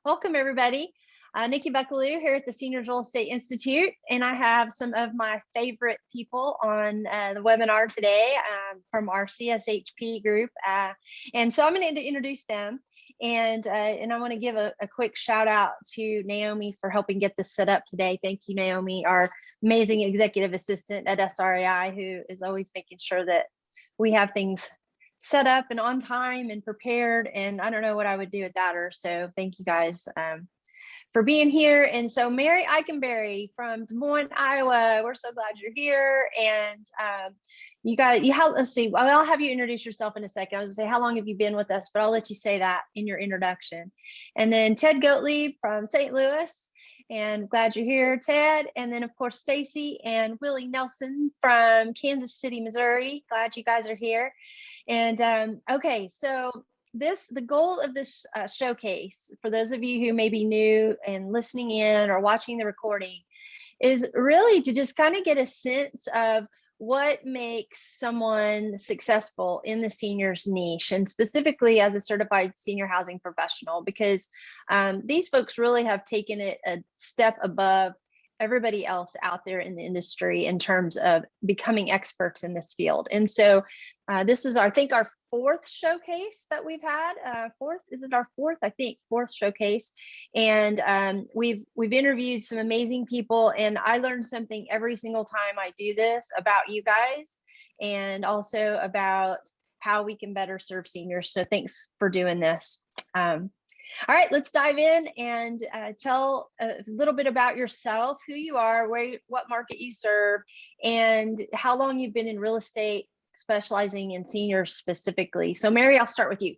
Welcome, everybody. Nikki Buckaloo here at the Seniors Real Estate Institute, and I have some of my favorite people on the webinar today from our CSHP group. And so I'm going to introduce them, and I want to give a quick shout out to Naomi for helping get this set up today. Thank you, Naomi, our amazing executive assistant at SRAI, who is always making sure that we have things set up and on time and prepared. And I don't know what I would do without her. So thank you guys for being here. And so Mary Eikenberry from Des Moines, Iowa, we're so glad you're here. And let's see, I'll have you introduce yourself in a second. I was gonna say, how long have you been with us? But I'll let you say that in your introduction. And then Ted Gottlieb from St. Louis. And glad you're here, Ted. And then, of course, Stacy and Willy Nelson from Kansas City, Missouri. Glad you guys are here. And okay, so the goal of this showcase, for those of you who may be new and listening in or watching the recording, is really to just kind of get a sense of what makes someone successful in the seniors niche, and specifically as a certified senior housing professional, because these folks really have taken it a step above everybody else out there in the industry in terms of becoming experts in this field. And so this is I think our fourth showcase that we've had. Is it our fourth? I think fourth showcase. And we've interviewed some amazing people, and I learned something every single time I do this about you guys, and also about how we can better serve seniors. So thanks for doing this. All right, let's dive in and tell a little bit about yourself, who you are, what market you serve, and how long you've been in real estate, specializing in seniors specifically. So Mary, I'll start with you.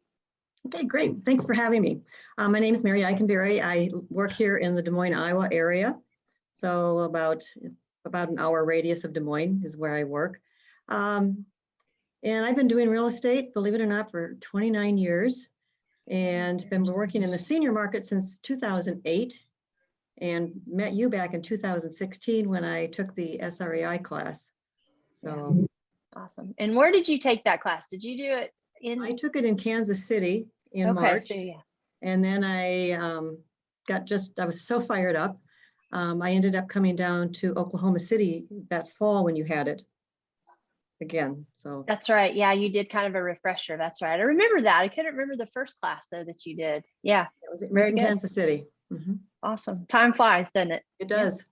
Okay, great. Thanks for having me. My name is Mary Eikenberry. I work here in the Des Moines, Iowa area. So about an hour radius of Des Moines is where I work. And I've been doing real estate, believe it or not, for 29 years. And been working in the senior market since 2008, and met you back in 2016 when I took the SRAI class. So yeah. Awesome. And where did you take that class? Did you do it in? I took it in Kansas City in March. So, yeah. And then I I was so fired up. I ended up coming down to Oklahoma City that fall when you had it again. So that's right. Yeah, you did kind of a refresher. That's right. I remember that. I couldn't remember the first class though that you did. Yeah, it was in Kansas City. Mm-hmm. Awesome. Time flies, doesn't it? It does.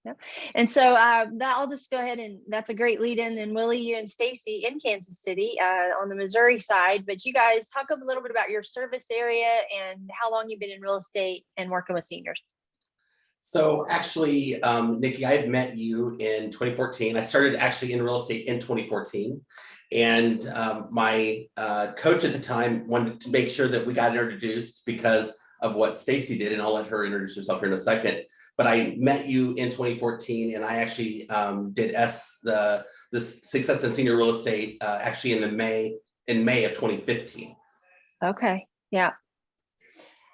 Yeah. And so I'll just go ahead, and that's a great lead in. Then Willy, you and Stacy in Kansas City on the Missouri side. But you guys talk a little bit about your service area and how long you've been in real estate and working with seniors. So actually, Nikki, I had met you in 2014. I started actually in real estate in 2014. And my coach at the time wanted to make sure that we got introduced because of what Stacy did. And I'll let her introduce herself here in a second. But I met you in 2014, and I actually did the Success in Senior Real Estate actually in May of 2015. Okay, yeah.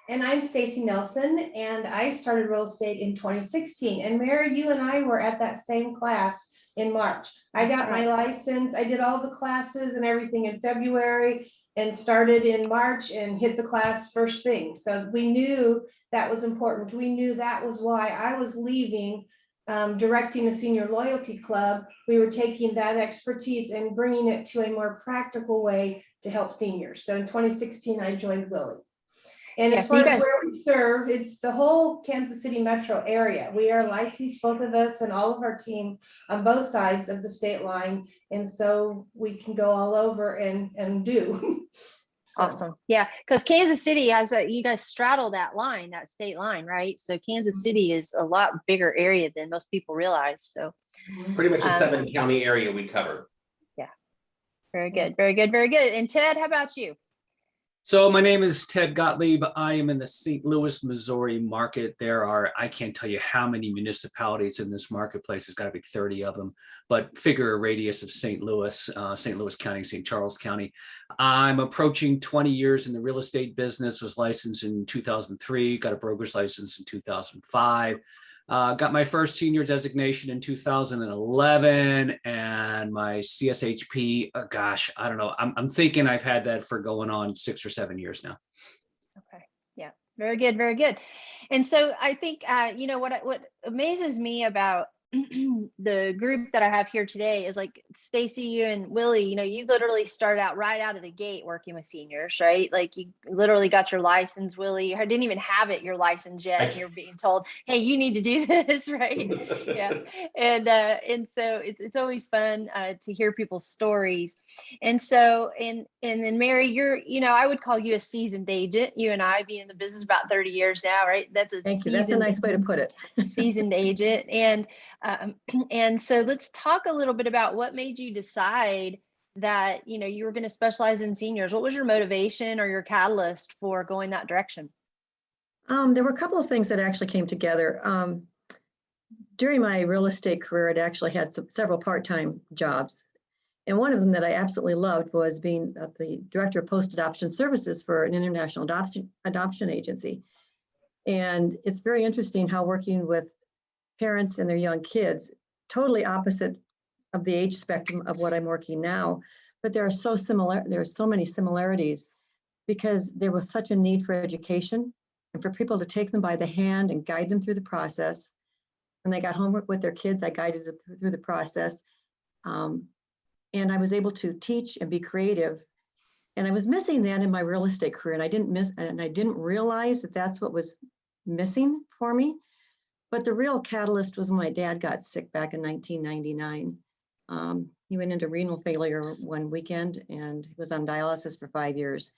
And I'm Stacy Nelson, and I started real estate in 2016. And Mary, you and I were at that same class in March. I got my license. I did all the classes and everything in February and started in March and hit the class first thing. So we knew that was important. We knew that was why I was leaving directing a senior loyalty club. We were taking that expertise and bringing it to a more practical way to help seniors. So in 2016, I joined Willy. And as far as where we serve, it's the whole Kansas City metro area. We are licensed, both of us and all of our team, on both sides of the state line. And so we can go all over and do. So. Awesome. Yeah, because Kansas City you guys straddle that line, that state line, right? So Kansas City is a lot bigger area than most people realize. So pretty much a 7-county area we cover. Yeah. Very good. Very good. Very good. And Ted, how about you? So my name is Ted Gottlieb. I am in the St. Louis, Missouri market. There are, I can't tell you how many municipalities in this marketplace. There's got to be 30 of them, but figure a radius of St. Louis County, St. Charles County. I'm approaching 20 years in the real estate business, was licensed in 2003, got a broker's license in 2005. Got my first senior designation in 2011, and my CSHP, gosh, I don't know. I'm thinking I've had that for going on 6 or 7 years now. Okay. Yeah. Very good, very good. And so I think you know what amazes me about the group that I have here today is like Stacy, you and Willie, you know, you literally started out right out of the gate working with seniors, right? Like you literally got your license, Willie. I didn't even have your license yet, and you're being told, hey, you need to do this, right? Yeah. And so it's always fun to hear people's stories. And so and then Mary, you're, you know, I would call you a seasoned agent. You and I be in the business about 30 years now, right? That's a Thank you. That's a nice way to put it. Seasoned agent. And so let's talk a little bit about what made you decide that, you know, you were going to specialize in seniors. What was your motivation or your catalyst for going that direction? There were a couple of things that actually came together. During my real estate career, I'd actually had several part-time jobs. And one of them that I absolutely loved was being the director of post-adoption services for an international adoption agency. And it's very interesting how working with parents and their young kids, totally opposite of the age spectrum of what I'm working now, but there are so many similarities because there was such a need for education and for people to take them by the hand and guide them through the process. When they got homework with their kids, I guided them through the process. And I was able to teach and be creative. And I was missing that in my real estate career, and I didn't realize that that's what was missing for me. But the real catalyst was when my dad got sick back in 1999. He went into renal failure one weekend and he was on dialysis for 5 years.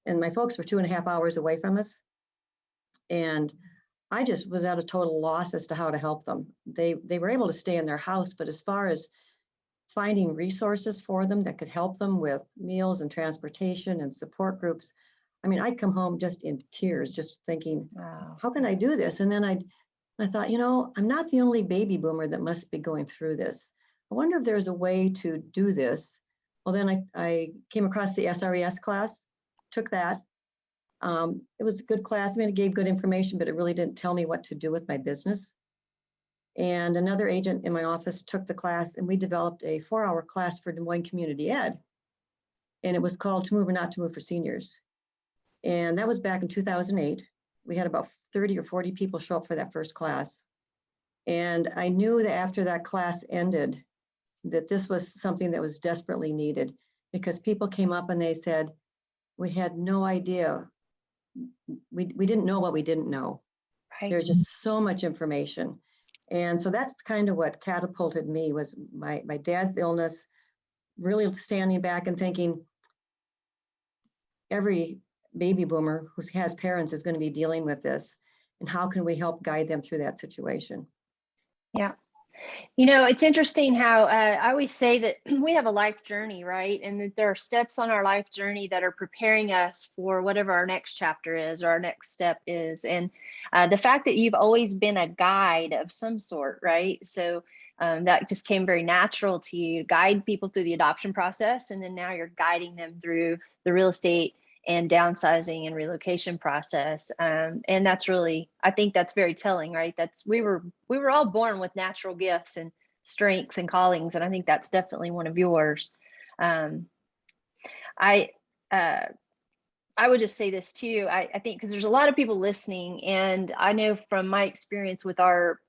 And my folks were 2.5 hours away from us. And I just was at a total loss as to how to help them. They were able to stay in their house, but as far as finding resources for them that could help them with meals and transportation and support groups, I mean, I'd come home just in tears, just thinking, wow, how can I do this? And then I thought, you know, I'm not the only baby boomer that must be going through this. I wonder if there's a way to do this. Well, then I came across the SRES class, took that. It was a good class. I mean, it gave good information, but it really didn't tell me what to do with my business. And another agent in my office took the class, and we developed a 4-hour class for Des Moines Community Ed. And it was called To Move or Not to Move for Seniors. And that was back in 2008. We had about 30 or 40 people show up for that first class. And I knew that after that class ended, that this was something that was desperately needed, because people came up and they said, we had no idea. We didn't know what we didn't know. Right. There's just so much information. And so that's kind of what catapulted me, was my dad's illness, really standing back and thinking, every baby boomer who has parents is going to be dealing with this, and how can we help guide them through that situation? Yeah. You know, it's interesting how I always say that we have a life journey, right? And that there are steps on our life journey that are preparing us for whatever our next chapter is or our next step is. And the fact that you've always been a guide of some sort, right? So that just came very natural to you, guide people through the adoption process. And then now you're guiding them through the real estate and downsizing and relocation process. And that's really, I think that's very telling, right? That's, we were all born with natural gifts and strengths and callings. And I think that's definitely one of yours. I would just say this too. I think, because there's a lot of people listening, and I know from my experience with our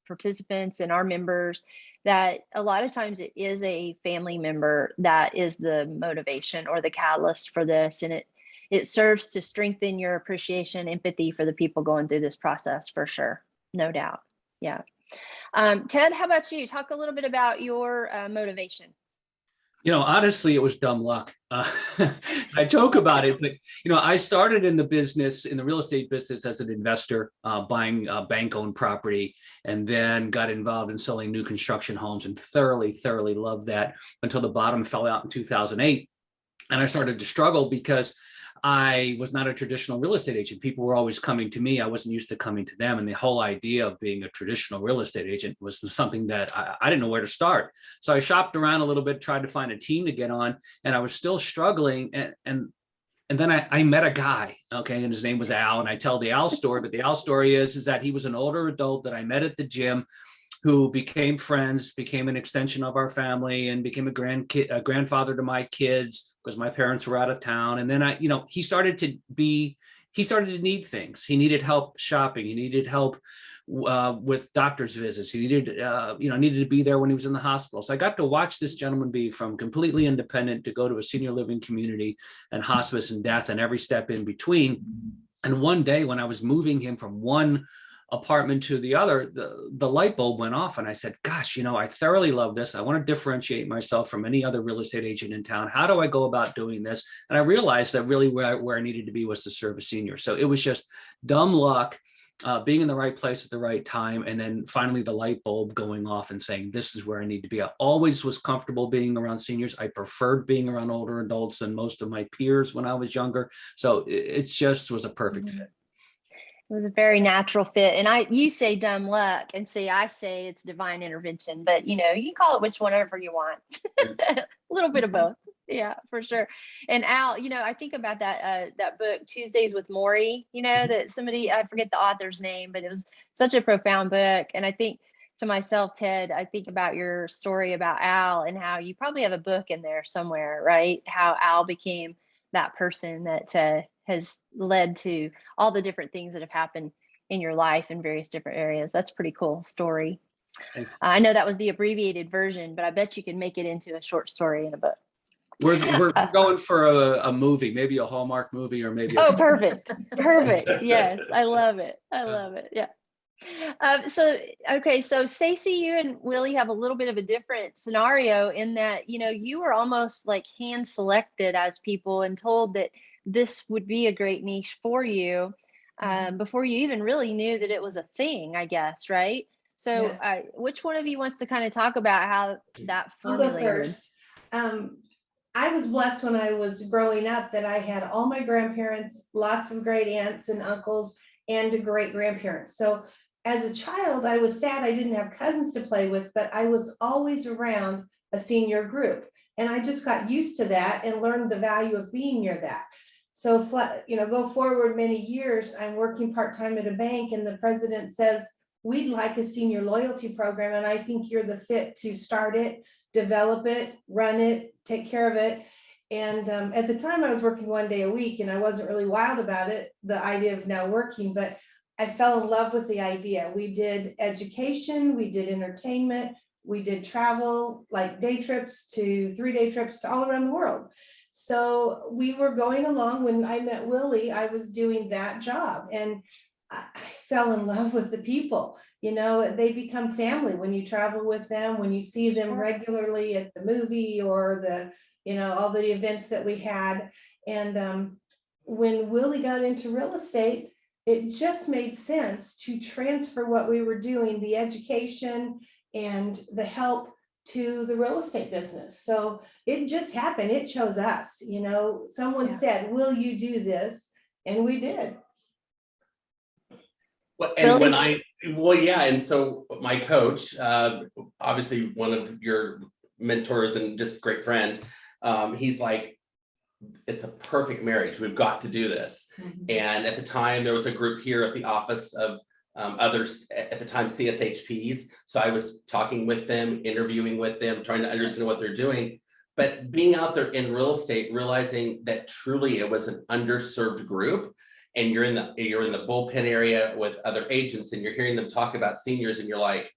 participants and our members that a lot of times it is a family member that is the motivation or the catalyst for this. And it serves to strengthen your appreciation, empathy for the people going through this process, for sure. No doubt. Yeah. Ted, how about you? Talk a little bit about your motivation. You know, honestly, it was dumb luck. I joke about it, but, you know, I started in the business, in the real estate business, as an investor, buying bank-owned property, and then got involved in selling new construction homes, and thoroughly loved that until the bottom fell out in 2008. And I started to struggle because I was not a traditional real estate agent. People were always coming to me. I wasn't used to coming to them. And the whole idea of being a traditional real estate agent was something that I didn't know where to start. So I shopped around a little bit, tried to find a team to get on, and I was still struggling. And then I met a guy, okay, and his name was Al. And I tell the Al story, but the Al story is that he was an older adult that I met at the gym, who became friends, became an extension of our family, and became a grandfather to my kids, because my parents were out of town. And then he started to be he started to need things. He needed help shopping. He needed help with doctor's visits. He needed, needed to be there when he was in the hospital. So I got to watch this gentleman be from completely independent to go to a senior living community and hospice and death and every step in between. And one day when I was moving him from one apartment to the other, the light bulb went off, and I said, gosh, I thoroughly love this. I want to differentiate myself from any other real estate agent in town. How do I go about doing this? And I realized that really where I needed to be was to serve a senior. So it was just dumb luck, being in the right place at the right time, and then finally the light bulb going off and saying, this is where I need to be. I always was comfortable being around seniors. I preferred being around older adults than most of my peers when I was younger. So it just was a perfect fit. It was a very natural fit. And you say dumb luck, and I say it's divine intervention, but you can call it whichever you want. A little bit of both. Yeah, for sure. And Al, I think about that book, Tuesdays with Maury, that somebody, I forget the author's name, but it was such a profound book. And I think to myself, Ted, I think about your story about Al and how you probably have a book in there somewhere, right? How Al became that person that has led to all the different things that have happened in your life in various different areas. That's a pretty cool story. I know that was the abbreviated version, but I bet you can make it into a short story in a book. We're going for a movie, maybe a Hallmark movie, or maybe. Perfect. Yes, I love it. Yeah. So Stacy, you and Willie have a little bit of a different scenario in that, you were almost like hand selected as people and told that this would be a great niche for you before you even really knew that it was a thing, I guess, right? So yes. Which one of you wants to kind of talk about how that formulated? I'll go first. I was blessed when I was growing up that I had all my grandparents, lots of great aunts and uncles, and great grandparents. So as a child, I was sad I didn't have cousins to play with, but I was always around a senior group. And I just got used to that and learned the value of being near that. So, go forward many years, I'm working part-time at a bank, and the president says, we'd like a senior loyalty program. And I think you're the fit to start it, develop it, run it, take care of it. And at the time I was working 1 day a week, and I wasn't really wild about it, the idea of now working, but I fell in love with the idea. We did education, we did entertainment, we did travel, like day trips to 3-day trips to all around the world. So we were going along. When I met Willie, I was doing that job, and I fell in love with the people. They become family when you travel with them, when you see them regularly at the movie or all the events that we had. And when Willie got into real estate, it just made sense to transfer what we were doing, the education and the help, to the real estate business. So it just happened. It chose us. Someone said, will you do this? And we did. Well, and and so my coach, obviously one of your mentors and just great friend, he's like, it's a perfect marriage. We've got to do this. Mm-hmm. And at the time, there was a group here at the office of others, at the time, CSHPs. So I was talking with them, interviewing with them, trying to understand what they're doing. But being out there in real estate, realizing that truly it was an underserved group, and you're in the bullpen area with other agents, and you're hearing them talk about seniors, and you're like,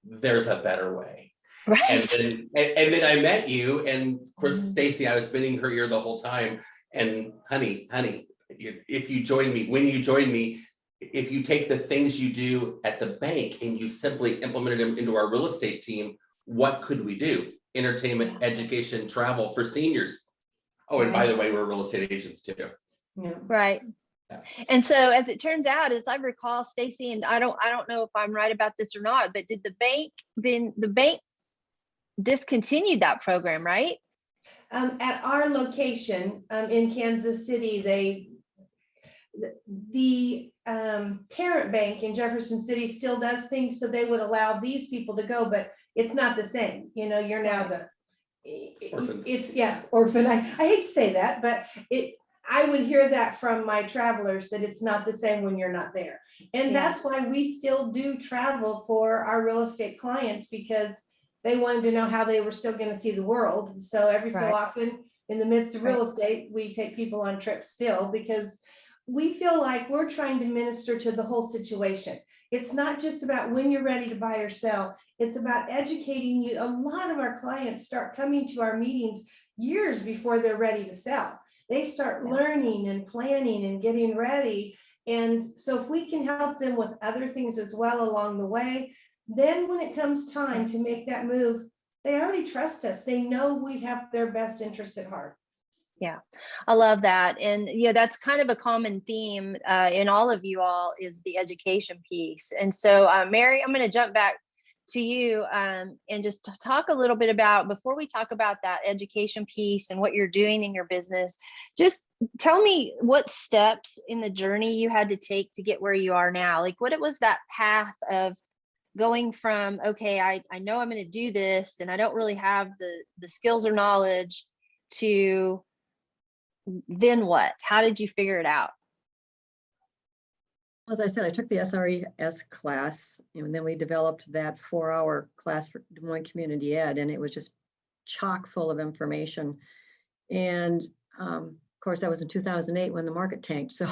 there's a better way. Right. And then I met you, and of course, Stacy, I was spinning her ear the whole time. And honey, if you join me, when you join me, if you take the things you do at the bank and you simply implemented them into our real estate team, what could we do? Entertainment, education, travel for seniors. Oh, and by the way, we're real estate agents too. Yeah. Right. Yeah. And so as it turns out, as I recall, Stacy, and I don't know if I'm right about this or not, but did the bank discontinued that program, right? At our location in Kansas City, the parent bank in Jefferson City still does things, so they would allow these people to go, but it's not the same. You're now orphans. It's orphan. I hate to say that, but I would hear that from my travelers, that it's not the same when you're not there. And that's why we still do travel for our real estate clients, because they wanted to know how they were still going to see the world. So every so often in the midst of real estate, we take people on trips still because we feel like we're trying to minister to the whole situation. It's not just about when you're ready to buy or sell. It's about educating you. A lot of our clients start coming to our meetings years before they're ready to sell. They start learning and planning and getting ready. And so if we can help them with other things as well along the way, then when it comes time to make that move, they already trust us. They know we have their best interest at heart. Yeah, I love that. And yeah, that's kind of a common theme in all of you all is the education piece. And so Mary, I'm going to jump back to you and just talk a little bit about, before we talk about that education piece and what you're doing in your business, just tell me what steps in the journey you had to take to get where you are now. Like what it was, that path of going from, okay, I know I'm going to do this and I don't really have the skills or knowledge, to then what? How did you figure it out? As I said, I took the SRES class, and then we developed that 4-hour class for Des Moines Community Ed, and it was just chock full of information. And of course, that was in 2008 when the market tanked. So,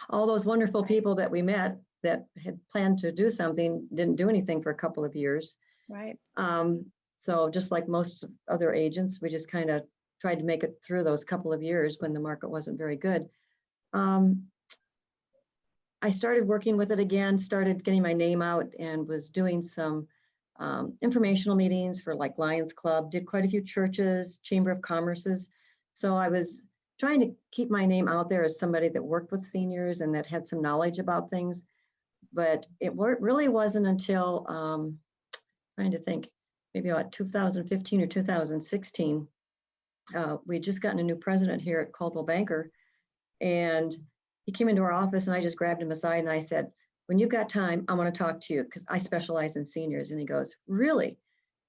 all those wonderful people that we met that had planned to do something didn't do anything for a couple of years. Right. So just like most other agents, we just kind of tried to make it through those couple of years when the market wasn't very good. I started working with it again, started getting my name out, and was doing some informational meetings for like Lions Club, did quite a few churches, Chamber of Commerce's. So I was trying to keep my name out there as somebody that worked with seniors and that had some knowledge about things. But it really wasn't until, trying to think, maybe about 2015 or 2016, we'd just gotten a new president here at Coldwell Banker, and he came into our office and I just grabbed him aside and I said, when you've got time, I want to talk to you because I specialize in seniors. And he goes, really? And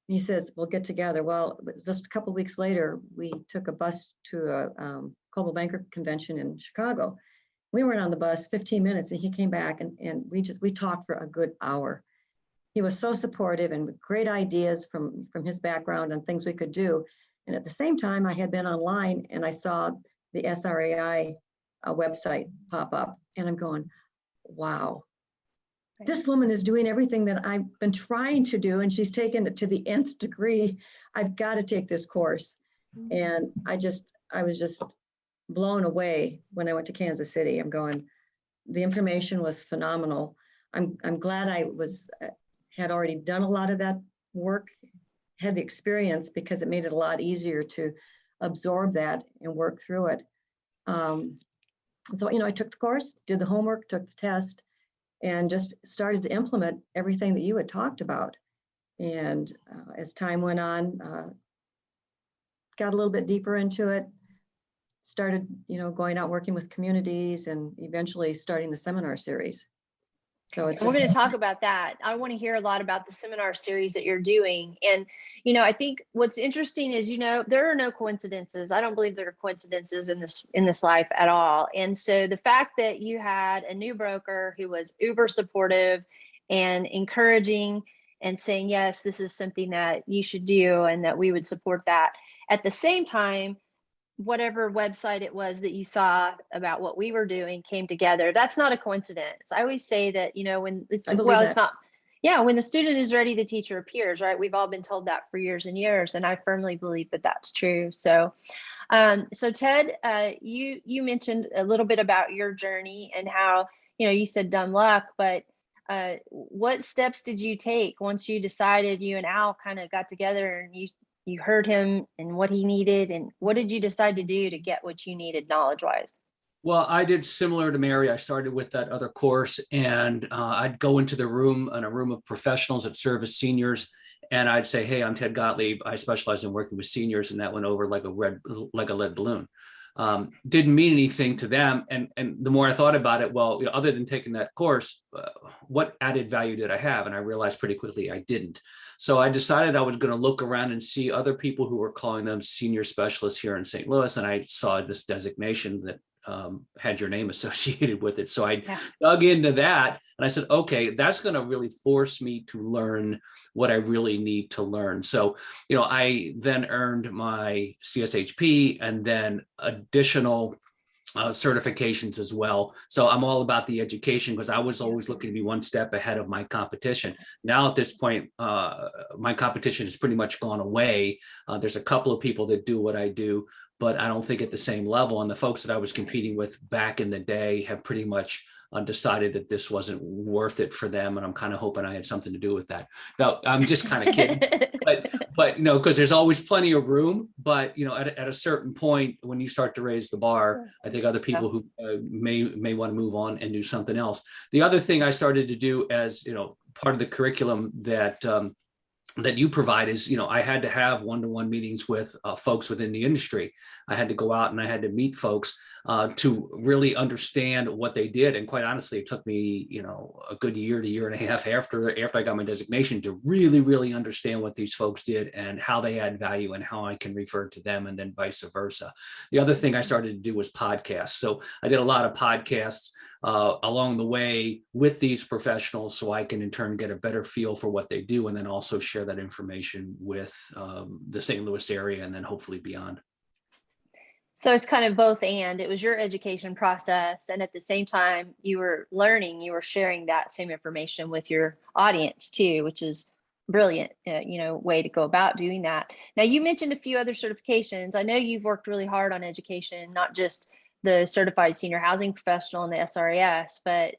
he says, we'll get together. Well, just a couple of weeks later, we took a bus to a Coldwell Banker convention in Chicago. We weren't on the bus 15 minutes and he came back and we talked for a good hour. He was so supportive and with great ideas from his background and things we could do. And at the same time, I had been online and I saw the SRAI website pop up and I'm going, wow, this woman is doing everything that I've been trying to do and she's taken it to the nth degree. I've got to take this course. And I was just blown away when I went to Kansas City. I'm going, the information was phenomenal. I'm glad I had already done a lot of that work, had the experience because it made it a lot easier to absorb that and work through it. So, I took the course, did the homework, took the test, and just started to implement everything that you had talked about. And as time went on, got a little bit deeper into it, started, going out working with communities and eventually starting the seminar series. So it's we're going to talk about that. I want to hear a lot about the seminar series that you're doing. And, I think what's interesting is, there are no coincidences. I don't believe there are coincidences in this life at all. And so the fact that you had a new broker who was uber supportive and encouraging and saying, yes, this is something that you should do and that we would support that. At the same time, whatever website it was that you saw about what we were doing came together. That's not a coincidence. I always say that, when it's not, when the student is ready, the teacher appears, right? We've all been told that for years and years. And I firmly believe that that's true. So, so Ted, you mentioned a little bit about your journey and how, you said dumb luck, but what steps did you take once you decided, you and Al kind of got together and you heard him and what he needed, and what did you decide to do to get what you needed knowledge-wise? Well, I did similar to Mary. I started with that other course, and I'd go into the room, in a room of professionals that serve as seniors, and I'd say, "Hey, I'm Ted Gottlieb. I specialize in working with seniors," and that went over like a lead balloon. Didn't mean anything to them, and the more I thought about it, well, other than taking that course, what added value did I have? And I realized pretty quickly I didn't. So I decided I was going to look around and see other people who were calling them senior specialists here in St. Louis, and I saw this designation that had your name associated with it. So I Yeah. dug into that and I said, okay, that's going to really force me to learn what I really need to learn. So, I then earned my CSHP and then additional certifications as well. So I'm all about the education because I was always looking to be one step ahead of my competition. Now at this point, my competition has pretty much gone away. There's a couple of people that do what I do, but I don't think at the same level. And the folks that I was competing with back in the day have pretty much decided that this wasn't worth it for them. And I'm kind of hoping I had something to do with that. No, I'm just kind of kidding. But because there's always plenty of room, but at a certain point when you start to raise the bar, I think other people who may want to move on and do something else. The other thing I started to do as part of the curriculum that you provide is, I had to have one-to-one meetings with folks within the industry. I had to go out and I had to meet folks to really understand what they did. And quite honestly, it took me, a good year to year and a half after I got my designation to really, really understand what these folks did and how they add value and how I can refer to them and then vice versa. The other thing I started to do was podcasts. So I did a lot of podcasts along the way with these professionals so I can in turn get a better feel for what they do and then also share that information with the St. Louis area and then hopefully beyond. So it's kind of both and. It was your education process, and at the same time you were learning, you were sharing that same information with your audience too, which is brilliant, way to go about doing that. Now, you mentioned a few other certifications. I know you've worked really hard on education, not just the Certified Senior Housing Professional and the SRES, but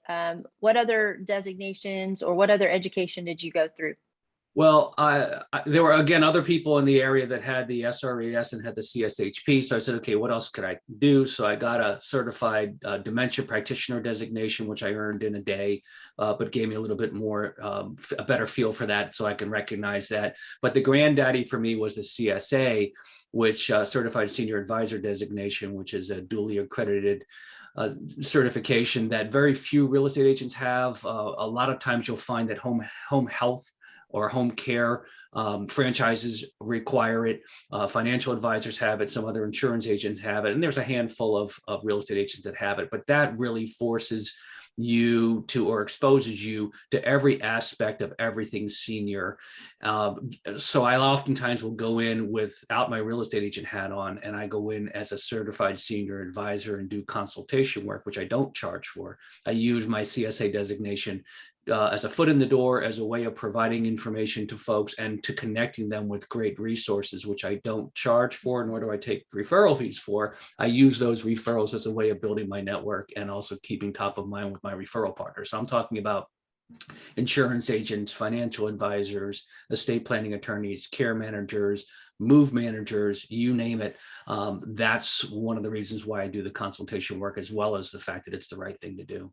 what other designations or what other education did you go through? Well, there were, again, other people in the area that had the SRES and had the CSHP. So I said, okay, what else could I do? So I got a certified dementia practitioner designation, which I earned in a day, but gave me a little bit more, a better feel for that so I can recognize that. But the granddaddy for me was the CSA, which Certified Senior Advisor designation, which is a duly accredited certification that very few real estate agents have. A lot of times you'll find that home health or home care franchises require it. Financial advisors have it. Some other insurance agents have it. And there's a handful of real estate agents that have it. But that really forces you to, or exposes you to every aspect of everything senior. So I oftentimes will go in without my real estate agent hat on, and I go in as a certified senior advisor and do consultation work, which I don't charge for. I use my CSA designation as a foot in the door, as a way of providing information to folks and to connecting them with great resources, which I don't charge for, nor do I take referral fees for. I use those referrals as a way of building my network and also keeping top of mind with my referral partners. So I'm talking about insurance agents, financial advisors, estate planning attorneys, care managers, move managers, you name it. That's one of the reasons why I do the consultation work, as well as the fact that it's the right thing to do.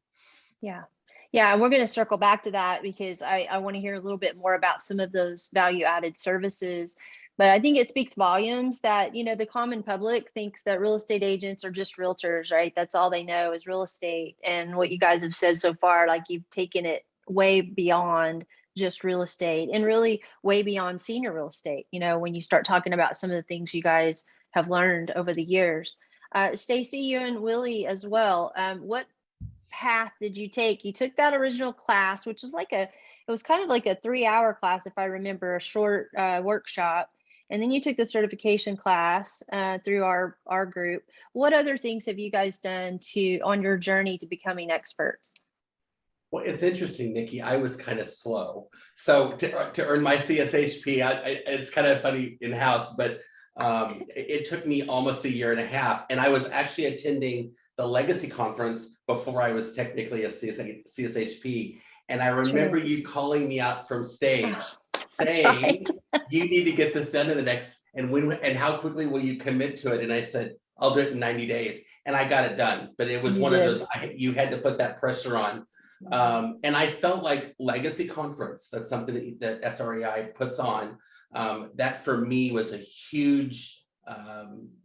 Yeah. Yeah, and we're going to circle back to that because I want to hear a little bit more about some of those value added services. But I think it speaks volumes that, the common public thinks that real estate agents are just realtors, right? That's all they know is real estate. And what you guys have said so far, like you've taken it way beyond just real estate and really way beyond senior real estate, when you start talking about some of the things you guys have learned over the years. Stacy, you and Willie as well. What path did you take? You took that original class, which was it was kind of like a 3-hour class, if I remember, a short workshop. And then you took the certification class through our group. What other things have you guys done on your journey to becoming experts? Well, it's interesting, Nikki. I was kind of slow. So to earn my CSHP, it's kind of funny in-house, but it took me almost a year and a half. And I was actually attending the Legacy Conference before I was technically a CSHP. And I remember you calling me out from stage saying, you need to get this done in the next, and how quickly will you commit to it? And I said, I'll do it in 90 days. And I got it done. But it was of those, you had to put that pressure on. And I felt like Legacy Conference, that's something that SREI puts on. That for me was a huge,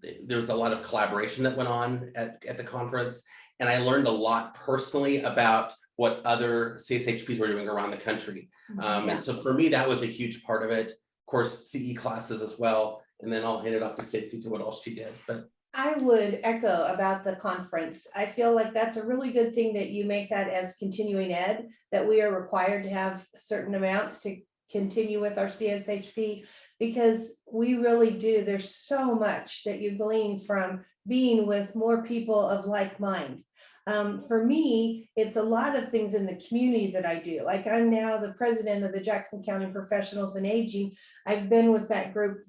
there was a lot of collaboration that went on at the conference. And I learned a lot personally about what other CSHPs were doing around the country. And so for me, that was a huge part of it. Of course, CE classes as well. And then I'll hand it off to Stacy to what else she did. But I would echo about the conference. I feel like that's a really good thing that you make that as continuing ed, that we are required to have certain amounts to continue with our CSHP, because we really do. There's so much that you glean from being with more people of like mind. For me, it's a lot of things in the community that I do. Like, I'm now the president of the Jackson County Professionals in Aging. I've been with that group,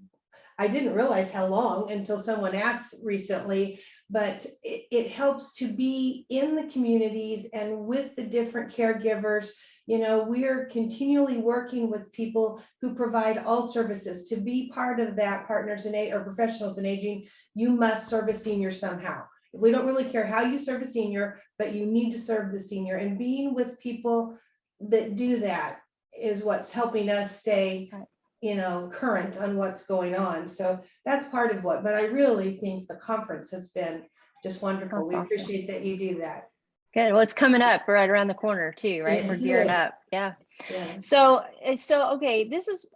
I didn't realize how long until someone asked recently, but it helps to be in the communities and with the different caregivers. You know, we're continually working with people who provide all services. To be part of that Partners in Aging or Professionals in Aging, you must serve a senior somehow. We don't really care how you serve a senior, but you need to serve the senior, and being with people that do that is what's helping us stay, you know, current on what's going on. So that's part of what, but I really think the conference has been just wonderful. That's We awesome. appreciate that you do that. Good. Well, it's coming up right around the corner too, right? We're gearing up. Yeah. Yeah. So okay,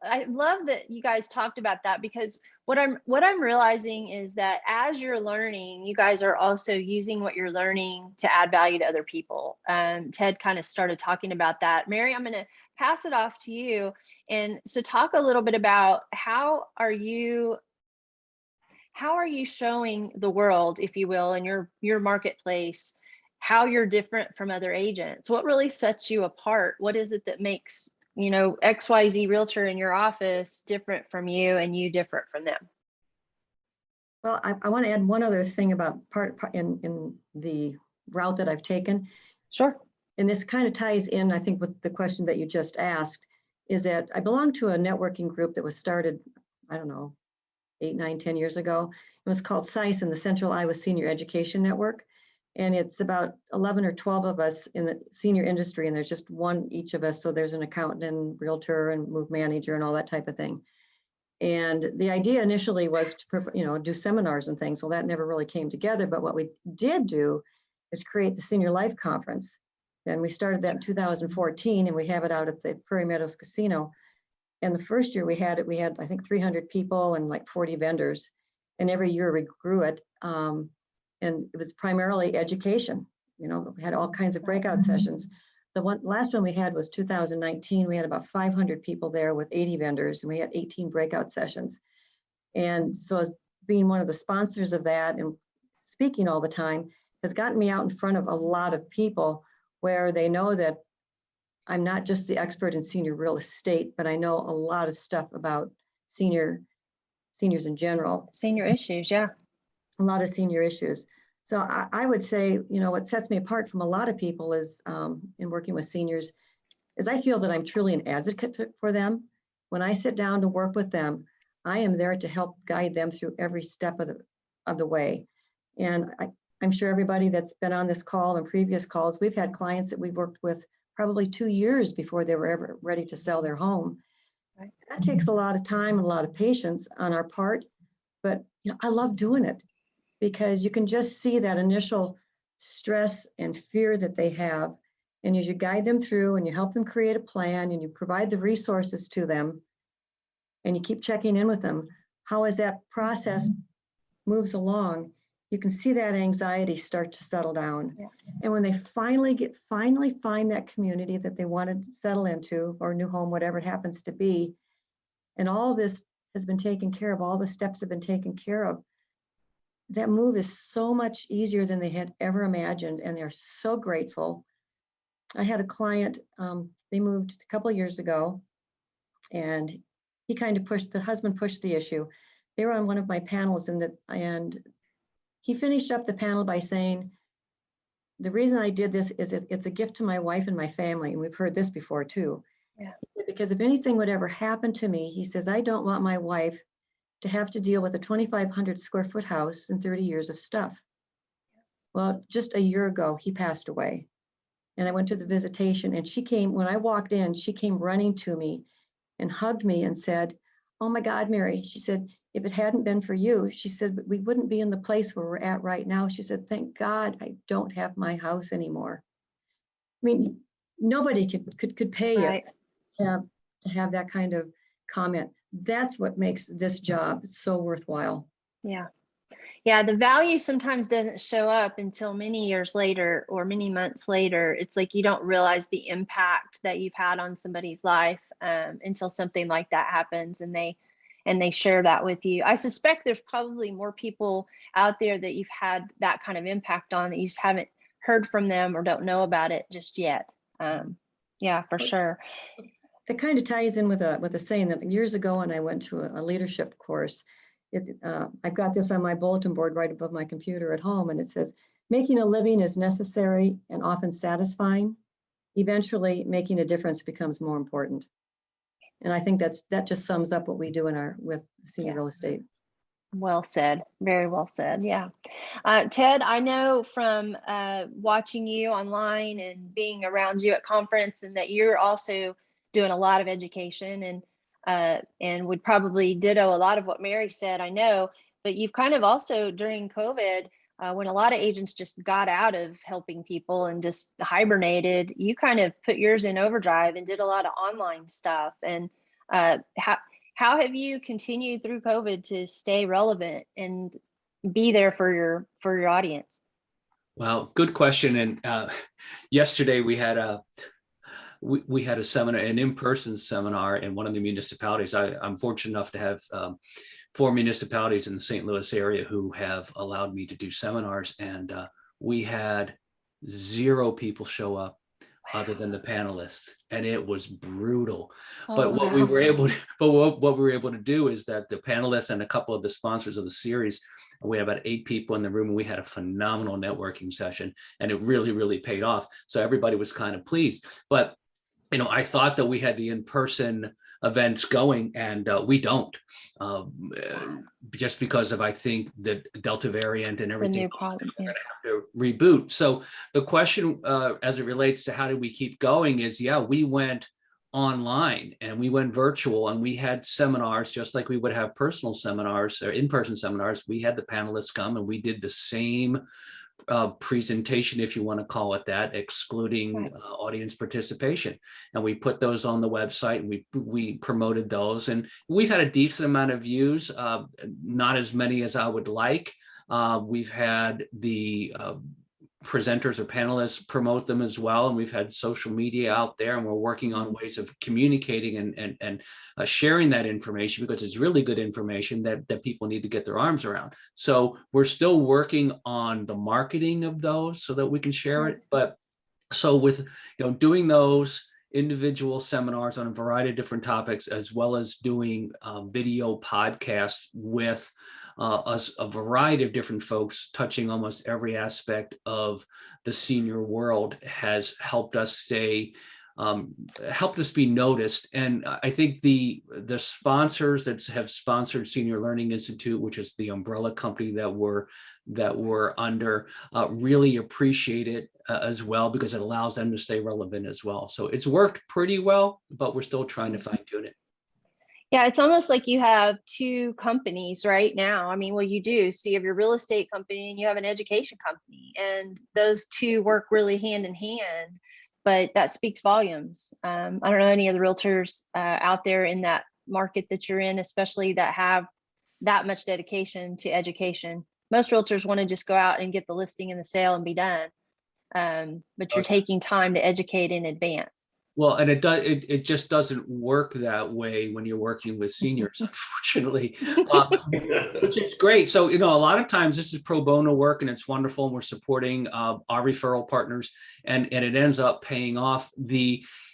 I love that you guys talked about that, because what I'm realizing is that as you're learning, you guys are also using what you're learning to add value to other people. Ted kind of started talking about that. Mary, I'm going to pass it off to you. And so talk a little bit about how are you showing the world, if you will, in your marketplace, how you're different from other agents? What really sets you apart? What is it that makes, you know, XYZ realtor in your office different from you and you different from them? Well, I want to add one other thing about part in the route that I've taken. Sure. And this kind of ties in, I think, with the question that you just asked, is that I belong to a networking group that was started, I don't know, 8, 9, 10 years ago. It was called CISE, in the Central Iowa Senior Education Network. And it's about 11 or 12 of us in the senior industry, and there's just one each of us. So there's an accountant and realtor and move manager and all that type of thing. And the idea initially was to, you know, do seminars and things. Well, that never really came together. But what we did do is create the Senior Life Conference. And we started that in 2014, and we have it out at the Prairie Meadows Casino. And the first year we had I think 300 people and like 40 vendors. And every year we grew it. And it was primarily education. You know, we had all kinds of breakout sessions. The last one we had was 2019. We had about 500 people there with 80 vendors, and we had 18 breakout sessions. And so as being one of the sponsors of that and speaking all the time has gotten me out in front of a lot of people where they know that I'm not just the expert in senior real estate, but I know a lot of stuff about seniors in general. Senior issues, yeah. A lot of senior issues. So I would say, you know, what sets me apart from a lot of people is in working with seniors is I feel that I'm truly an advocate for them. When I sit down to work with them, I am there to help guide them through every step of the way. And I'm sure everybody that's been on this call and previous calls, we've had clients that we've worked with probably 2 years before they were ever ready to sell their home. Right. That takes a lot of time and a lot of patience on our part, but you know, I love doing it, because you can just see that initial stress and fear that they have. And as you guide them through and you help them create a plan and you provide the resources to them and you keep checking in with them, how as that process moves along, you can see that anxiety start to settle down. Yeah. And when they finally find that community that they want to settle into, or new home, whatever it happens to be, and all this has been taken care of, all the steps have been taken care of, that move is so much easier than they had ever imagined, and they're so grateful. I had a client, they moved a couple of years ago, and he kind of the husband pushed the issue. They were on one of my panels, and he finished up the panel by saying, the reason I did this is it's a gift to my wife and my family, and we've heard this before too. Yeah. Because if anything would ever happen to me, he says, I don't want my wife to have to deal with a 2,500 square foot house and 30 years of stuff. Well, just a year ago, he passed away. And I went to the visitation, and when I walked in, she came running to me and hugged me and said, oh my God, Mary, she said, if it hadn't been for you, she said, we wouldn't be in the place where we're at right now. She said, thank God I don't have my house anymore. I mean, nobody could pay right. you to have that kind of comment. That's what makes this job so worthwhile. Yeah. Yeah, the value sometimes doesn't show up until many years later or many months later. It's like you don't realize the impact that you've had on somebody's life until something like that happens, and they share that with you. I suspect there's probably more people out there that you've had that kind of impact on that you just haven't heard from them or don't know about it just yet. Yeah, for sure. That kind of ties in with a saying that years ago when I went to a leadership course. I've got this on my bulletin board right above my computer at home, and it says, making a living is necessary and often satisfying. Eventually, making a difference becomes more important. And I think that just sums up what we do with senior real estate. Well said. Very well said. Yeah. Ted, I know from watching you online and being around you at conference, and that you're also doing a lot of education and would probably ditto a lot of what Mary said, I know, but you've kind of also during COVID, when a lot of agents just got out of helping people and just hibernated, you kind of put yours in overdrive and did a lot of online stuff. And how have you continued through COVID to stay relevant and be there for your audience? Well, good question. And yesterday we had a seminar, an in-person seminar in one of the municipalities. I'm fortunate enough to have 4 municipalities in the St. Louis area who have allowed me to do seminars, and we had 0 people show up other than the panelists, and it was brutal. But what we were able to do is that the panelists and a couple of the sponsors of the series, we had about 8 people in the room, and we had a phenomenal networking session, and it really, really paid off. So everybody was kind of pleased. But I thought that we had the in-person events going, and we don't, just because of, I think, the Delta variant and everything else. Problem, yeah. We're gonna have to reboot. So the question, as it relates to how do we keep going, is we went online and we went virtual, and we had seminars just like we would have personal seminars or in-person seminars. We had the panelists come, and we did the same presentation, if you want to call it that, excluding audience participation, and we put those on the website, and we promoted those, and we've had a decent amount of views, not as many as I would like. We've had the presenters or panelists promote them as well, and we've had social media out there, and we're working on ways of communicating and sharing that information, because it's really good information that people need to get their arms around. So we're still working on the marketing of those so that we can share it. But so with doing those individual seminars on a variety of different topics, as well as doing video podcasts with a variety of different folks touching almost every aspect of the senior world, has helped us helped us be noticed. And I think the sponsors that have sponsored Senior Learning Institute, which is the umbrella company that we're under, really appreciate it as well, because it allows them to stay relevant as well. So it's worked pretty well, but we're still trying to fine tune it. Yeah, it's almost like you have 2 companies right now. I mean, well, you do. So you have your real estate company and you have an education company, and those 2 work really hand in hand, but that speaks volumes. I don't know any of the realtors out there in that market that you're in, especially that have that much dedication to education. Most realtors want to just go out and get the listing and the sale and be done. But you're taking time to educate in advance. Well, and it just doesn't work that way when you're working with seniors, unfortunately, which is great. So, a lot of times this is pro bono work, and it's wonderful, and we're supporting our referral partners, and it ends up paying off. And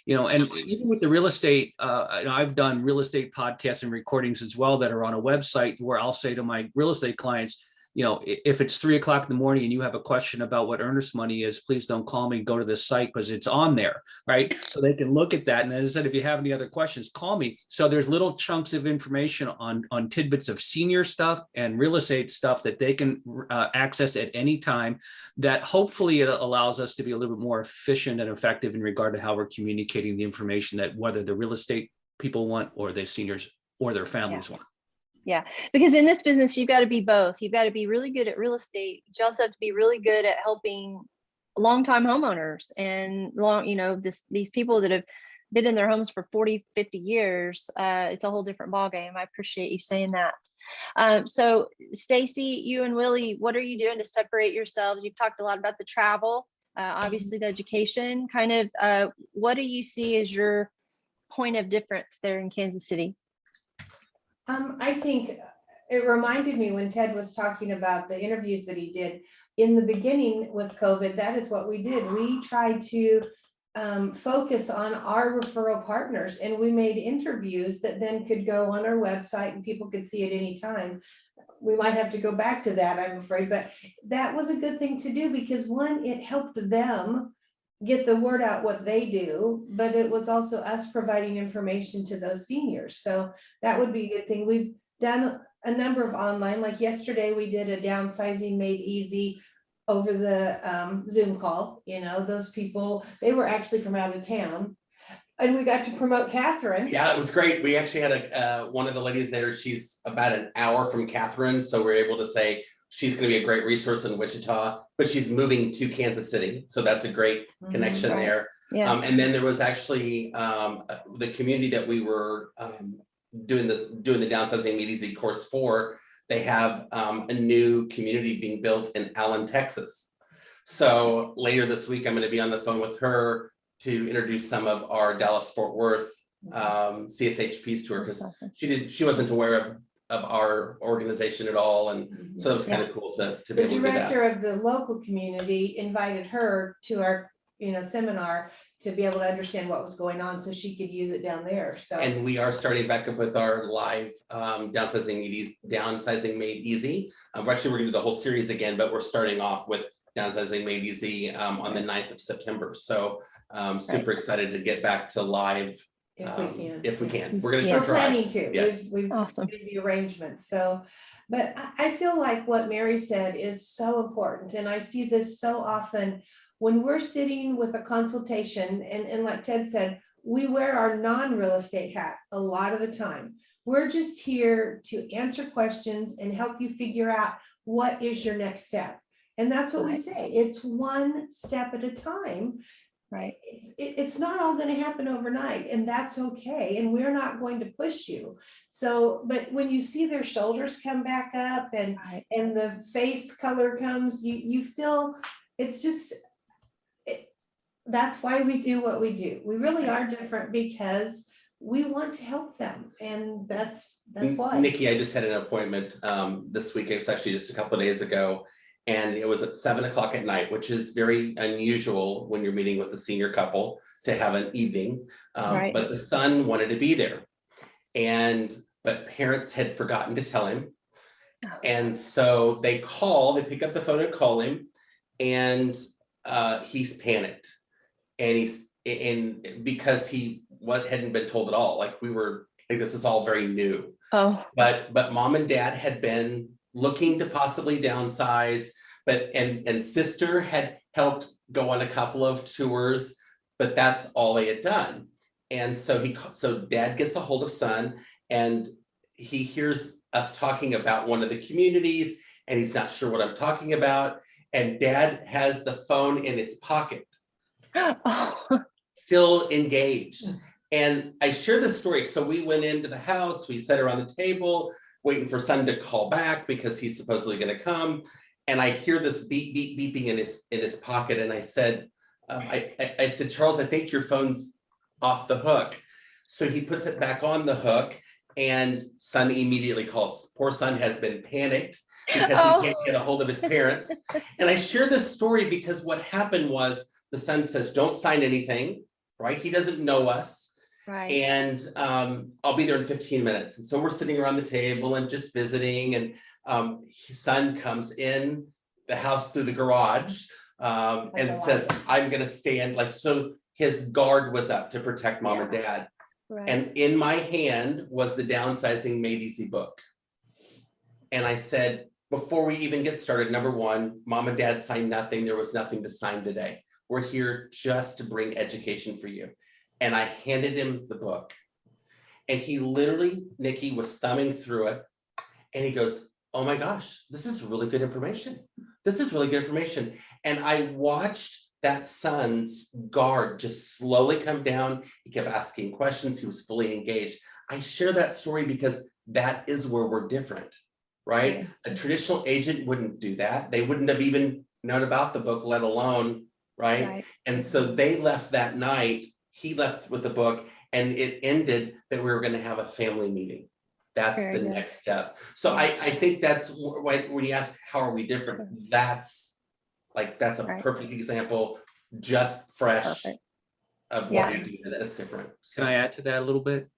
even with the real estate, I've done real estate podcasts and recordings as well that are on a website where I'll say to my real estate clients, if it's 3 o'clock in the morning and you have a question about what earnest money is, please don't call me, go to this site, because it's on there, right? So they can look at that. And as I said, if you have any other questions, call me. So there's little chunks of information on tidbits of senior stuff and real estate stuff that they can access at any time, that hopefully it allows us to be a little bit more efficient and effective in regard to how we're communicating the information that whether the real estate people want or the seniors or their families want. Yeah, because in this business, you've got to be both. You've got to be really good at real estate, but you also have to be really good at helping longtime homeowners and these people that have been in their homes for 40, 50 years. It's a whole different ballgame. I appreciate you saying that. So Stacy, you and Willie, what are you doing to separate yourselves? You've talked a lot about the travel, obviously the education. Kind of, what do you see as your point of difference there in Kansas City? I think it reminded me when Ted was talking about the interviews that he did in the beginning with COVID. That is what we did. We tried to focus on our referral partners, and we made interviews that then could go on our website and people could see at any time. We might have to go back to that, I'm afraid, but that was a good thing to do because one, it helped them get the word out what they do, but it was also us providing information to those seniors. So that would be a good thing. We've done a number of online, like yesterday we did a downsizing made easy over the Zoom call. You know, those people, they were actually from out of town. And we got to promote Catherine. Yeah, it was great. We actually had one of the ladies there. She's about an hour from Catherine. So we're able to say she's going to be a great resource in Wichita, but she's moving to Kansas City. So that's a great connection right. there. Yeah. And then there was actually the community that we were doing the downsizing made easy course for. They have a new community being built in Allen, Texas. So later this week, I'm going to be on the phone with her to introduce some of our Dallas Fort Worth CSHPs to her, because she wasn't aware of our organization at all, and so it was kind of cool to be able to do that. The director of the local community invited her to our seminar to be able to understand what was going on so she could use it down there. So, and we are starting back up with our live downsizing made easy. We're going to do the whole series again, but we're starting off with downsizing made easy on the 9th of September. So super excited to get back to live if we can. We're going to start planning to. Yes. We've awesome. made the arrangements. So, but I feel like what Mary said is so important, and I see this so often when we're sitting with a consultation, and like Ted said, we wear our non-real estate hat a lot of the time. We're just here to answer questions and help you figure out what is your next step. And that's what we say. It's one step at a time. Right. It's not all going to happen overnight, and that's okay. And we're not going to push you. So, but when you see their shoulders come back up and the face color comes, you feel it's just, that's why we do what we do. We really are different because we want to help them, and that's why. Nikki, I just had an appointment this week. It's actually just a couple of days ago, and it was at 7 o'clock at night, which is very unusual when you're meeting with a senior couple to have an evening. But the son wanted to be there, but parents had forgotten to tell him, and so they pick up the phone and call him, and he's panicked. And because what hadn't been told at all, like this is all very new. But mom and dad had been looking to possibly downsize, and sister had helped go on a couple of tours, but that's all they had done. And so dad gets a hold of son, and he hears us talking about one of the communities, and he's not sure what I'm talking about. And dad has the phone in his pocket. Still engaged. And I share this story. So we went into the house, we sat around the table, waiting for son to call back because he's supposedly going to come. And I hear this beeping in his pocket. And I said, I said, Charles, I think your phone's off the hook. So he puts it back on the hook, and son immediately calls. Poor son has been panicked because he can't get a hold of his parents. And I share this story because what happened was, the son says, don't sign anything, right? He doesn't know us. Right. And I'll be there in 15 minutes. And so we're sitting around the table and just visiting. And his son comes in the house through the garage and says, I'm going to stand so his guard was up to protect mom and dad. Right. And in my hand was the Downsizing Made Easy book. And I said, before we even get started, number one, mom and dad signed nothing. There was nothing to sign today. We're here just to bring education for you. And I handed him the book. And he literally, Nikki, was thumbing through it. And he goes, oh my gosh, this is really good information. This is really good information. And I watched that son's guard just slowly come down. He kept asking questions. He was fully engaged. I share that story because that is where we're different, right? A traditional agent wouldn't do that. They wouldn't have even known about the book, let alone, right? And so they left that night, he left with the book, and it ended that we were going to have a family meeting. That's Very the good. next step. So I think that's when you ask, how are we different? That's a Right. perfect example, just fresh Perfect. of Yeah. what we do. That's different. So. Can I add to that a little bit?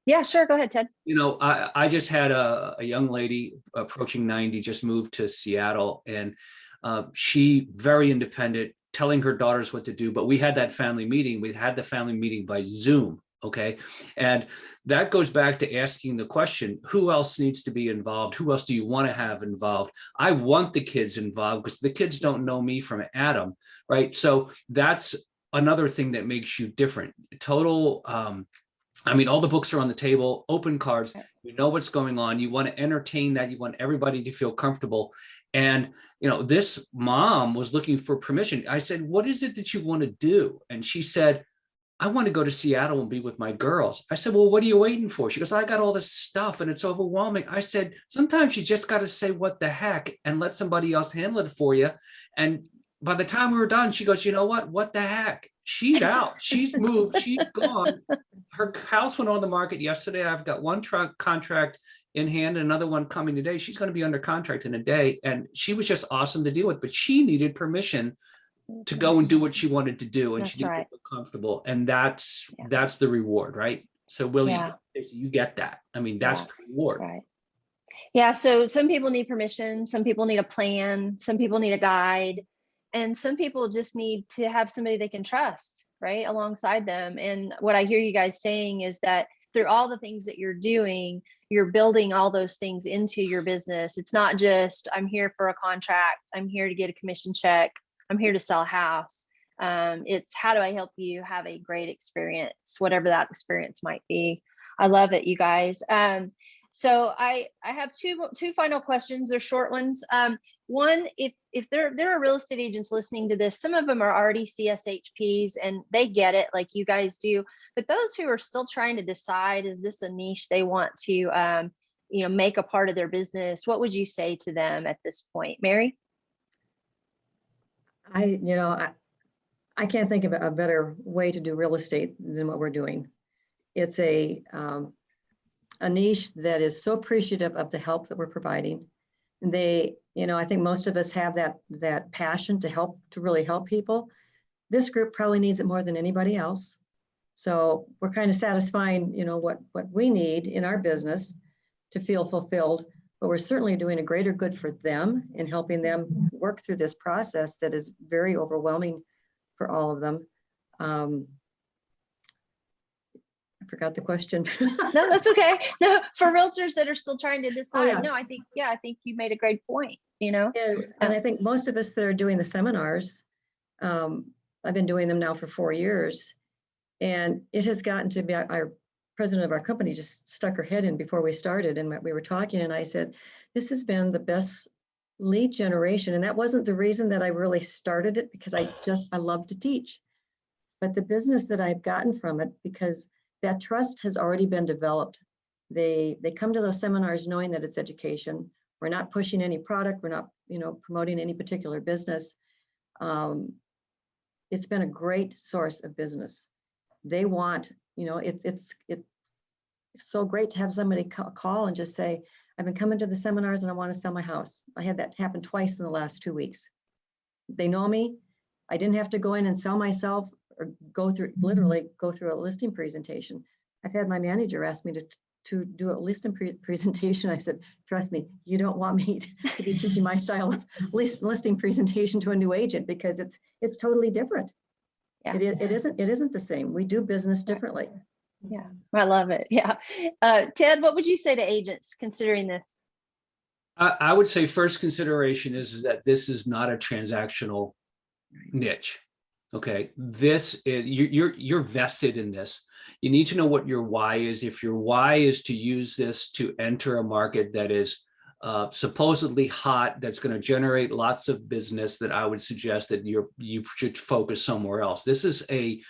Yeah, sure. Go ahead, Ted. You know, I just had a young lady approaching 90, just moved to Seattle, and she very independent, telling her daughters what to do. But we had that family meeting. We had the family meeting by Zoom. Okay. And that goes back to asking the question, who else needs to be involved? Who else do you want to have involved? I want the kids involved because the kids don't know me from Adam, right? So that's another thing that makes you different. Total, I mean, all the books are on the table, open cards, you know what's going on. You want to entertain that. You want everybody to feel comfortable. And, you know, this mom was looking for permission. I said, what is it that you want to do? And she said, I want to go to Seattle and be with my girls. I said, well, what are you waiting for? She goes, I got all this stuff and it's overwhelming. I said, sometimes you just got to say, what the heck, and let somebody else handle it for you. And by the time we were done, she goes, you know what the heck? She's out. She's moved. She's gone. Her house went on the market yesterday. I've got one contract in hand, another one coming today. She's going to be under contract in a day. And she was just awesome to deal with, but she needed permission to go and do what she wanted to do, and That's she needed right. to feel comfortable. And that's the reward, right? So Willie, Yeah. you get that. I mean, that's the reward. Right. Yeah. So some people need permission. Some people need a plan. Some people need a guide. And some people just need to have somebody they can trust, right, alongside them. And what I hear you guys saying is that through all the things that you're doing, you're building all those things into your business. It's not just, I'm here for a contract. I'm here to get a commission check. I'm here to sell a house. It's how do I help you have a great experience, whatever that experience might be. I love it, you guys. So I have two final questions. They're short ones. One, if there are real estate agents listening to this, some of them are already CSHPs and they get it like you guys do. But those who are still trying to decide, is this a niche they want to make a part of their business? What would you say to them at this point, Mary? I can't think of a better way to do real estate than what we're doing. It's a niche that is so appreciative of the help that we're providing. And I think most of us have that passion to really help people. This group probably needs it more than anybody else. So we're kind of satisfying, what we need in our business to feel fulfilled, but we're certainly doing a greater good for them and helping them work through this process that is very overwhelming for all of them. I forgot the question. No, that's okay. No, for realtors that are still trying to decide. yeah. No, I think you made a great point, And I think most of us that are doing the seminars, I've been doing them now for 4 years, and it has gotten to be, our president of our company just stuck her head in before we started, and we were talking, and I said, this has been the best lead generation. And that wasn't the reason that I really started it, because I love to teach, but the business that I've gotten from it, because that trust has already been developed. They come to those seminars knowing that it's education. We're not pushing any product. We're not, promoting any particular business. It's been a great source of business. They want, it's so great to have somebody call and just say, I've been coming to the seminars and I want to sell my house. I had that happen twice in the last 2 weeks. They know me. I didn't have to go in and sell myself or literally go through a listing presentation. I've had my manager ask me to do a listing presentation. I said, trust me, you don't want me to be teaching my style of listing presentation to a new agent, because it's totally different. Yeah. It isn't the same. We do business differently. Yeah, I love it. Yeah. Ted, what would you say to agents considering this? I would say first consideration is that this is not a transactional niche. Okay, this is you're vested in this. You need to know what your why is. If your why is to use this to enter a market that is supposedly hot, that's going to generate lots of business, that I would suggest that you should focus somewhere else. This is a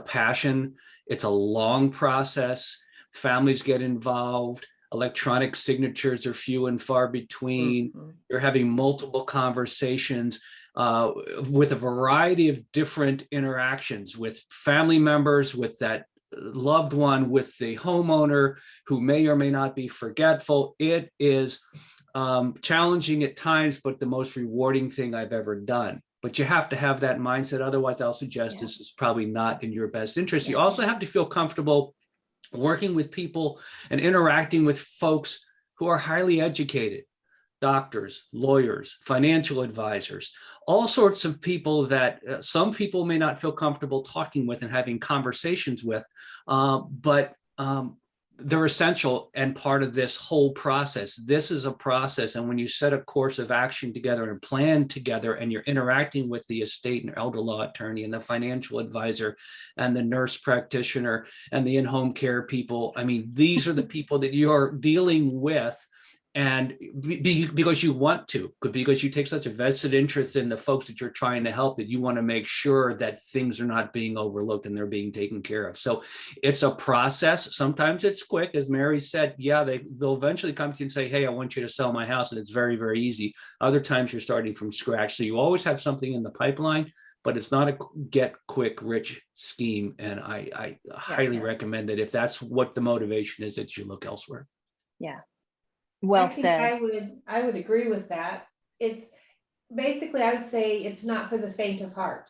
passion. It's a long process. Families get involved. Electronic signatures are few and far between. You're having multiple conversations with a variety of different interactions with family members, with that loved one, with the homeowner who may or may not be forgetful. It is challenging at times, but the most rewarding thing I've ever done. But you have to have that mindset. Otherwise, I'll suggest this is probably not in your best interest. You also have to feel comfortable working with people and interacting with folks who are highly educated, doctors, lawyers, financial advisors, all sorts of people that some people may not feel comfortable talking with and having conversations with, but they're essential and part of this whole process. This is a process. And when you set a course of action together and plan together, and you're interacting with the estate and elder law attorney and the financial advisor and the nurse practitioner and the in-home care people, I mean, these are the people that you're dealing with. And because you want to, because you take such a vested interest in the folks that you're trying to help, that you want to make sure that things are not being overlooked and they're being taken care of. So it's a process. Sometimes it's quick, as Mary said. Yeah, they'll eventually come to you and say, hey, I want you to sell my house, and it's very, very easy. Other times you're starting from scratch. So you always have something in the pipeline, but it's not a get quick rich scheme. And I highly recommend that if that's what the motivation is, that you look elsewhere. Yeah. Well said. I would agree with that. It's basically, I would say it's not for the faint of heart.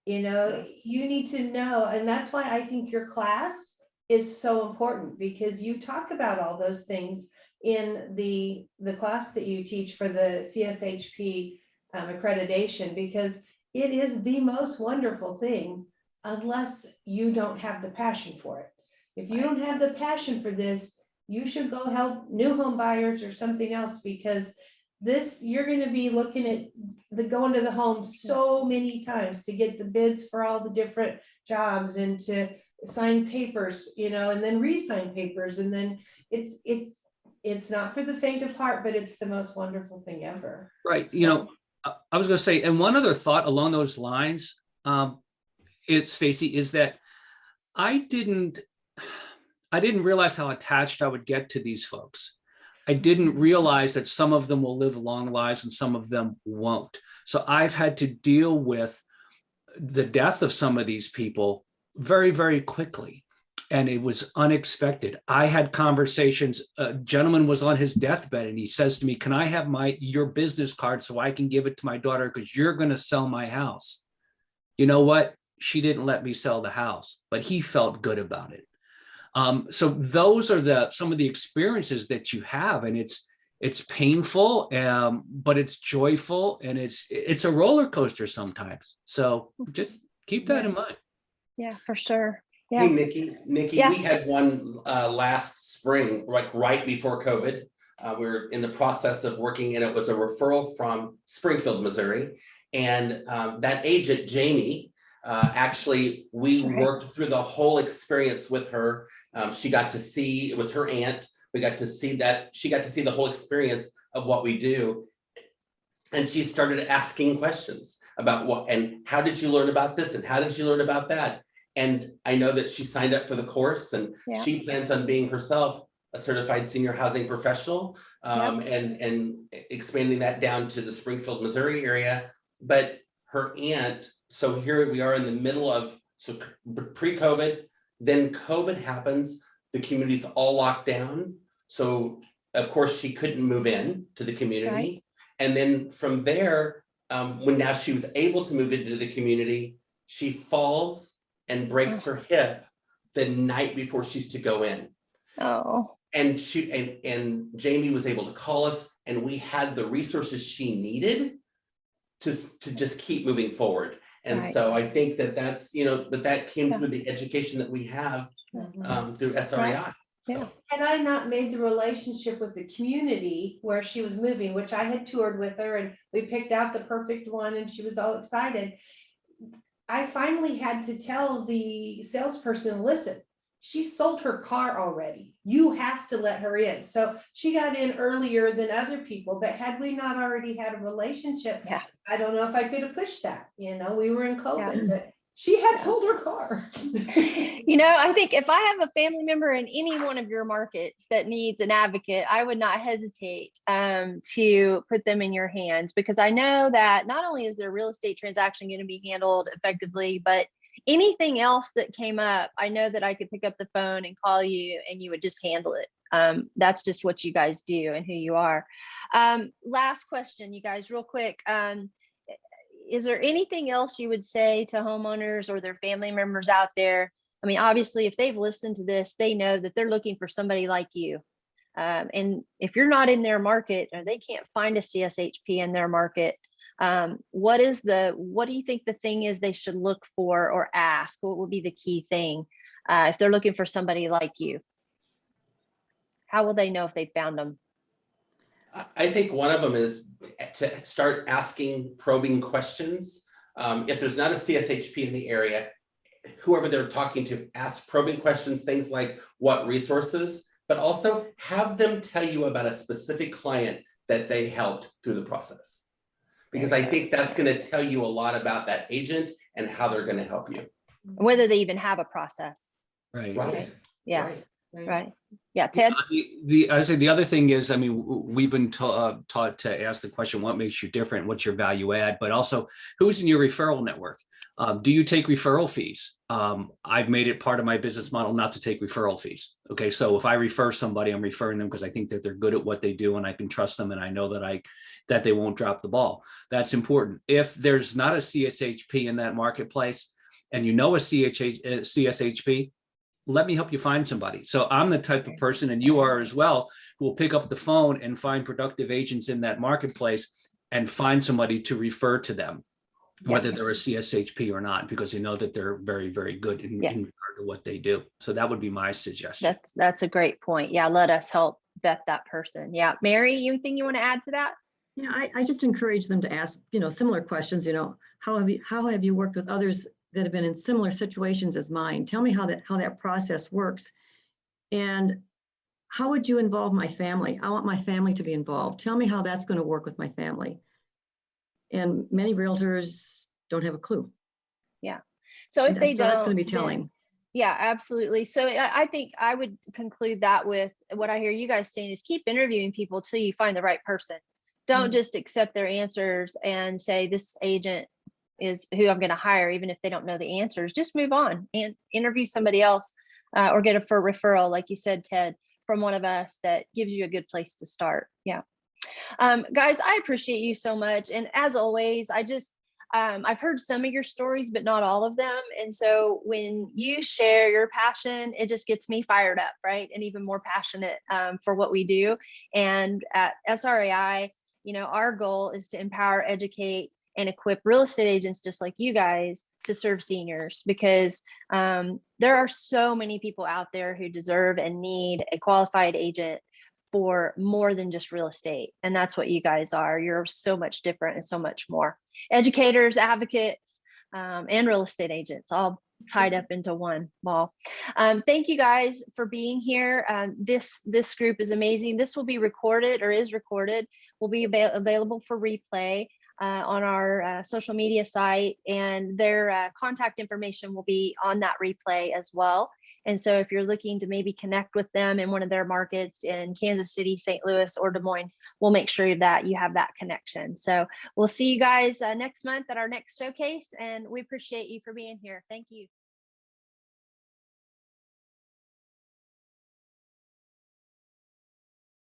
You know, you need to know, and that's why I think your class is so important, because you talk about all those things in the class that you teach for the CSHP accreditation, because it is the most wonderful thing, unless you don't have the passion for it. If you don't have the passion for this, you should go help new home buyers or something else, because this, you're going to be looking at going to the home so many times to get the bids for all the different jobs and to sign papers, you know, and then re-sign papers. And then it's not for the faint of heart, but it's the most wonderful thing ever. Right. So, You know, I was going to say, and one other thought along those lines, Stacy, is that I didn't realize how attached I would get to these folks. I didn't realize that some of them will live long lives and some of them won't. So I've had to deal with the death of some of these people very, very quickly. And it was unexpected. I had conversations. A gentleman was on his deathbed and he says to me, can I have your business card so I can give it to my daughter, because you're going to sell my house? You know what? She didn't let me sell the house, but he felt good about it. So those are some of the experiences that you have, and it's painful, but it's joyful, and it's a roller coaster sometimes. So just keep that in mind. Yeah, for sure. Yeah. Hey, Nikki, Yeah. we had one last spring, right before COVID. We were in the process of working, and it was a referral from Springfield, Missouri. And that agent, Jamie, actually, we worked through the whole experience with her. She got to see, it was her aunt. We got to see that, she got to see the whole experience of what we do. And she started asking questions about what, and how did you learn about this? And how did you learn about that? And I know that she signed up for the course, and she plans on being herself a certified senior housing professional, and expanding that down to the Springfield, Missouri area. But her aunt, so here we are in the middle of, so pre-COVID, then COVID happens, the community's all locked down. So of course she couldn't move in to the community. Right. And then from there, when now she was able to move into the community, she falls and breaks her hip the night before she's to go in. Oh. And and Jamie was able to call us, and we had the resources she needed to just keep moving forward. And so I think that's, you know, that came through the education that we have through SREI. Yeah. Had I not made the relationship with the community where she was moving, which I had toured with her, and we picked out the perfect one, and she was all excited, I finally had to tell the salesperson, listen, she sold her car already. You have to let her in. So she got in earlier than other people, but had we not already had a relationship, I don't know if I could have pushed that. You know, we were in COVID, but She had sold her car. You know, I think if I have a family member in any one of your markets that needs an advocate, I would not hesitate to put them in your hands, because I know that not only is their real estate transaction going to be handled effectively, but anything else that came up, I know that I could pick up the phone and call you and you would just handle it. That's just what you guys do and who you are. Last question, you guys, real quick. Is there anything else you would say to homeowners or their family members out there? I mean, obviously, if they've listened to this, they know that they're looking for somebody like you. And if you're not in their market or they can't find a CSHP in their market, what do you think the thing is they should look for or ask? What would be the key thing if they're looking for somebody like you? How will they know if they found them? I think one of them is to start asking probing questions. If there's not a CSHP in the area, whoever they're talking to, ask probing questions, things like what resources, but also have them tell you about a specific client that they helped through the process. Because I think that's going to tell you a lot about that agent and how they're going to help you. Whether they even have a process. Right. Right. Yeah. Right. Yeah, Ted? I would say the other thing is, I mean, we've been taught to ask the question, what makes you different? What's your value add? But also, who's in your referral network? Do you take referral fees? I've made it part of my business model not to take referral fees. Okay, so if I refer somebody, I'm referring them because I think that they're good at what they do and I can trust them and I know that they won't drop the ball. That's important. If there's not a CSHP in that marketplace and you know a CSHP, let me help you find somebody. So I'm the type of person, and you are as well, who will pick up the phone and find productive agents in that marketplace and find somebody to refer to them, whether they're a CSHP or not, because you know that they're very, very good in regard to what they do. So that would be my suggestion. That's a great point. Yeah, let us help vet that person. Yeah, Mary, anything you want to add to that? Yeah, I just encourage them to ask, similar questions. How have you worked with others that have been in similar situations as mine? Tell me how that process works. And how would you involve my family? I want my family to be involved. Tell me how that's going to work with my family. And many realtors don't have a clue. Yeah. So if they don't, that's going to be telling. Yeah, absolutely. So I think I would conclude that with what I hear you guys saying is keep interviewing people till you find the right person. Don't just accept their answers and say this agent is who I'm going to hire, even if they don't know the answers. Just move on and interview somebody else or get a referral, like you said, Ted, from one of us that gives you a good place to start. Yeah. Guys, I appreciate you so much. And as always, I've heard some of your stories, but not all of them. And so when you share your passion, it just gets me fired up, right? And even more passionate for what we do. And at SRAI, our goal is to empower, educate, and equip real estate agents just like you guys to serve seniors, because there are so many people out there who deserve and need a qualified agent for more than just real estate. And that's what you guys are. You're so much different and so much more. Educators, advocates, and real estate agents, all tied up into one ball. Thank you guys for being here. This group is amazing. This will be recorded, or is recorded, will be available for replay on our social media site, and their contact information will be on that replay as well. And so if you're looking to maybe connect with them in one of their markets in Kansas City, St. Louis, or Des Moines, we'll make sure that you have that connection. So we'll see you guys next month at our next showcase, and we appreciate you for being here. Thank you.